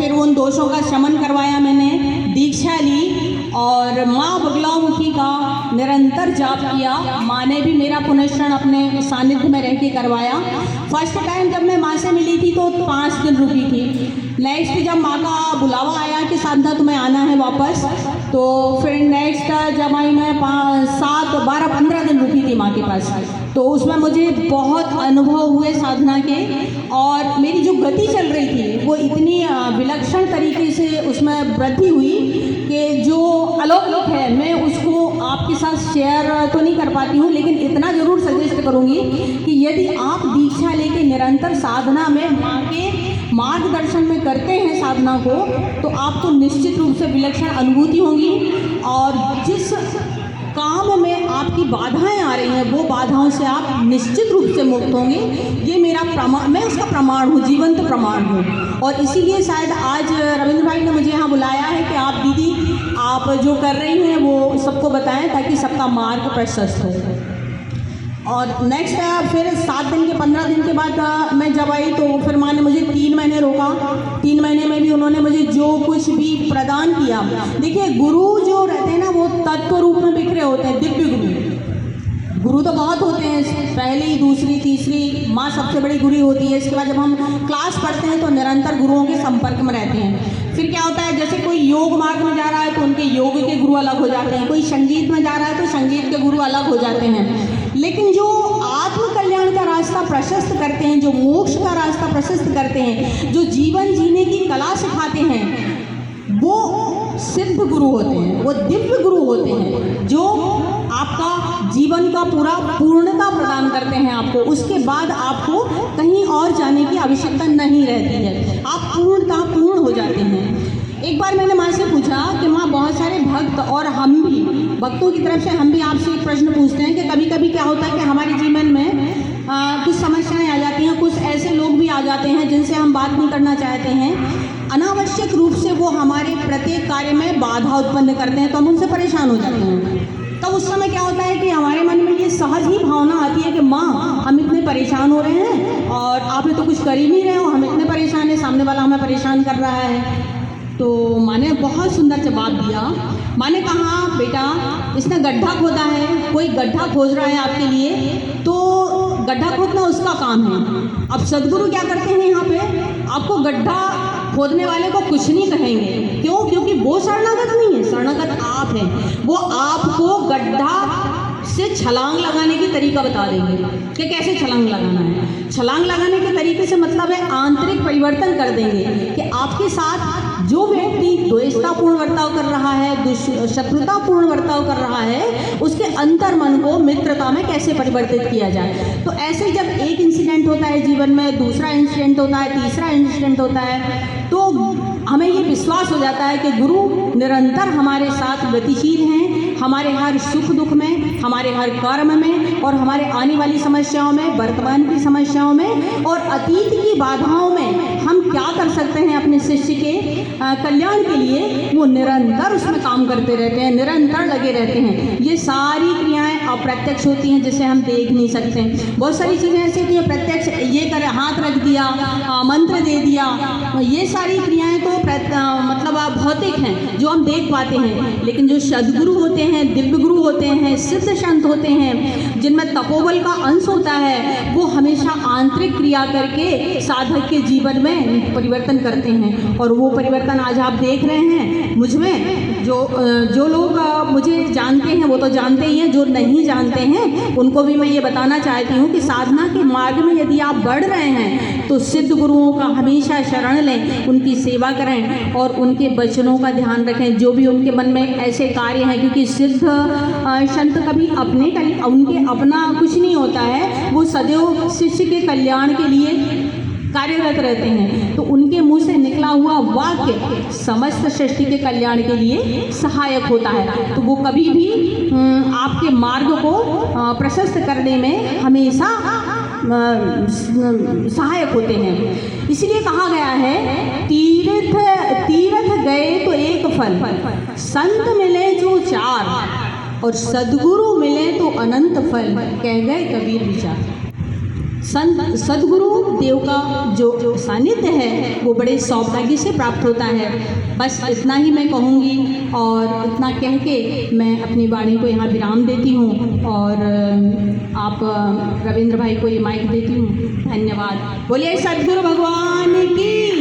फिर उन दोषों का शमन करवाया मैंने, दीक्षा ली और माँ बगलामुखी का निरंतर जाप किया। माँ ने भी मेरा पुनश्चरण अपने सानिध्य में रह के करवाया। फर्स्ट टाइम जब मैं माँ से मिली थी तो 5 दिन रुकी थी। नेक्स्ट जब माँ का बुलावा आया कि साधना तुम्हें आना है वापस, तो फिर नेक्स्ट जब आई मैं 5, 7, 12, 15 दिन रुकी थी माँ के पास। तो उसमें मुझे बहुत अनुभव हुए साधना के, और मेरी जो गति चल रही थी वो इतनी विलक्षण तरीके से उसमें वृद्धि हुई कि जो अलौकिक है मैं उसको आपके साथ शेयर तो नहीं कर पाती हूँ, लेकिन इतना ज़रूर सजेस्ट करूँगी कि यदि आप दीक्षा लेके निरंतर साधना में माँ के मार्गदर्शन में करते हैं साधना को, तो आपको निश्चित रूप से विलक्षण अनुभूति होगी। और जिस काम में आपकी बाधाएं आ रही हैं वो बाधाओं से आप निश्चित रूप से मुक्त होंगे। ये मेरा प्रमाण, मैं उसका प्रमाण हूँ, जीवंत प्रमाण हूँ। और इसीलिए शायद आज रविंद्र भाई ने मुझे यहाँ बुलाया है कि आप दीदी आप जो कर रही हैं वो सबको बताएं ताकि सबका मार्ग प्रशस्त हो। और नेक्स्ट फिर 7 दिन के 15 दिन के बाद मैं जब आई तो फिर माँ ने मुझे 3 महीने रोका। 3 महीने में भी उन्होंने मुझे जो कुछ भी प्रदान किया। देखिए गुरु जो रहते हैं ना वो तत्व रूप में बिखरे होते हैं, दिव्य गुरु तो बहुत होते हैं, पहली, दूसरी, तीसरी, माँ सबसे बड़ी गुरु होती है। इसके बाद जब हम क्लास पढ़ते हैं तो निरंतर गुरुओं के संपर्क में रहते हैं। फिर क्या होता है, जैसे कोई योग मार्ग में जा रहा है तो उनके योग के गुरु अलग हो जाते हैं, कोई संगीत में जा रहा है तो संगीत के गुरु अलग हो जाते हैं। लेकिन जो आत्म कल्याण का रास्ता प्रशस्त करते हैं, जो मोक्ष का रास्ता प्रशस्त करते हैं, जो जीवन जीने की कला सिखाते हैं, वो सिद्ध गुरु होते हैं, वो दिव्य गुरु होते हैं, जो आपका जीवन का पूरा पूर्णता प्रदान करते हैं आपको। उसके बाद आपको कहीं और जाने की आवश्यकता नहीं रहती है, आप पूर्ण हो जाते हैं। एक बार मैंने माँ से पूछा कि माँ बहुत सारे भक्त और हम भी भक्तों की तरफ से हम भी आपसे एक प्रश्न पूछते हैं कि कभी कभी क्या होता है कि हमारे जीवन में कुछ समस्याएं आ जाती हैं, कुछ ऐसे लोग भी आ जाते हैं जिनसे हम बात नहीं करना चाहते हैं, अनावश्यक रूप से वो हमारे प्रत्येक कार्य में बाधा उत्पन्न करते हैं, तो हम उनसे परेशान हो जाते हैं। तब उस समय क्या होता है कि हमारे मन में ये सहज ही भावना आती है कि माँ हम इतने परेशान हो रहे हैं और आप तो कुछ कर ही नहीं रहे हो, हम इतने परेशान हैं, सामने वाला हमें परेशान कर रहा है। तो माँ ने बहुत सुंदर जवाब दिया। माँ ने कहा बेटा इसने गड्ढा खोदा है, कोई गड्ढा खोज रहा है आपके लिए, तो गड्ढा खोदना उसका काम है। अब सदगुरु क्या करते हैं यहाँ पे, आपको गड्ढा खोदने वाले को कुछ नहीं कहेंगे। क्यों? क्योंकि वो शरणागत नहीं है, शरणागत आप हैं। वो आपको गड्ढा से छलांग लगाने की तरीका बता देंगे कि कैसे छलांग लगाना है। छलांग लगाने के तरीके से मतलब है आंतरिक परिवर्तन कर देंगे कि आपके साथ जो व्यक्ति द्वेषतापूर्ण बर्ताव कर रहा है, शत्रुतापूर्ण बर्ताव कर रहा है, उसके अंतर मन को मित्रता में कैसे परिवर्तित किया जाए। तो ऐसे जब एक इंसिडेंट होता है जीवन में, दूसरा इंसिडेंट होता है, तीसरा इंसिडेंट होता है, तो हमें ये विश्वास हो जाता है कि गुरु निरंतर हमारे साथ गतिशील हैं, हमारे हर सुख दुख में, हमारे हर कर्म में और हमारे आने वाली समस्याओं में, वर्तमान की समस्याओं में और अतीत की बाधाओं में हम क्या कर सकते हैं अपने शिष्य के कल्याण के लिए, वो निरंतर उसमें काम करते रहते हैं, निरंतर लगे रहते हैं। ये सारी क्रियाएं अप्रत्यक्ष होती हैं जिसे हम देख नहीं सकते। बहुत सारी चीज़ें ऐसी होती हैं प्रत्यक्ष, ये कर हाथ रख दिया, मंत्र दे दिया, ये सारी क्रियाएं तो मतलब भौतिक हैं जो हम देख पाते हैं। लेकिन जो सद्गुरु होते हैं, दिव्य गुरु होते हैं, सिद्ध संत होते हैं, जिनमें तपोबल का अंश होता है, वो हमेशा आंतरिक क्रिया करके साधक के जीवन में परिवर्तन करते हैं। और वो परिवर्तन आज आप देख रहे हैं मुझ में। जो लोग मुझे जानते हैं वो तो जानते ही हैं, जो नहीं जानते हैं उनको भी मैं ये बताना चाहती हूँ कि साधना के मार्ग में यदि आप बढ़ रहे हैं तो सिद्ध गुरुओं का हमेशा शरण लें, उनकी सेवा करें और उनके वचनों का ध्यान रखें, जो भी उनके मन में ऐसे कार्य हैं। क्योंकि सिद्ध संत कभी उनके अपना कुछ नहीं होता है, वो सदैव शिष्य के कल्याण के लिए कार्यरत रहते हैं। तो उनके मुंह से निकला हुआ वाक्य समस्त सृष्टि के कल्याण के लिए सहायक होता है। तो वो कभी भी आपके मार्ग को प्रशस्त करने में हमेशा सहायक होते हैं। इसलिए कहा गया है तीर्थ गए तो एक फल, संत मिले जो 4 और सद्गुरु मिले तो अनंत फल, कह गए कबीर विचार। संत सदगुरु देव का जो सानिध्य है वो बड़े सौभाग्य से प्राप्त होता है। बस इतना ही मैं कहूँगी और इतना कह के मैं अपनी वाणी को यहाँ विराम देती हूँ और आप रविंद्र भाई को ये माइक देती हूँ। धन्यवाद। बोलिए सदगुरु भगवान की।